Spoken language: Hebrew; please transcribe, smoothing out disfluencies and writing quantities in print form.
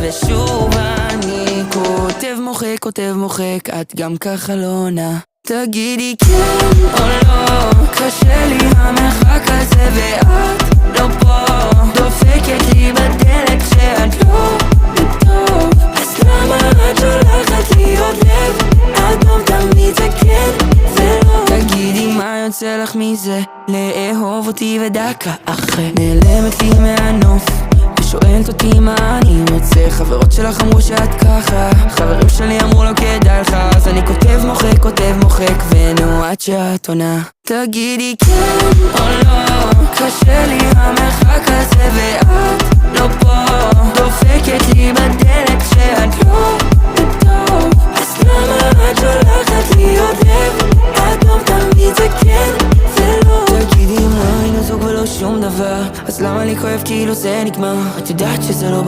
ושוב אני כותב מוחק, את גם ככה לא עונה. תגידי כן או לא, קשה לי המרחק הזה ואת לא פה, דופקת לי בדלת כשאת לא בטוב. אז למה את שולחת לי עוד לב? אדום תמיד זה כן ולא. תגידי מה יוצא לך מזה, לאהוב אותי ודקה אחרי נעלמת לי מהנוף ושואלת אותי מה אני רוצה. חברות שלך אמרו שאת ככה, חברים שלי אמרו לא כדאי לך, אז אני כותב מוחק ונו עד שאת עונה. תגידי כן או לא, קשה לי המרחק הזה ואת לא פה, דופקת לי בדלת כשאת לא בטוב. אז למה את שולחת לי עוד לב? אדום תמיד זה כן ולא. תגידי מה היינו זוג ולא שום דבר, אז למה לי כואב כאילו זה נגמר? את יודעת שזה לא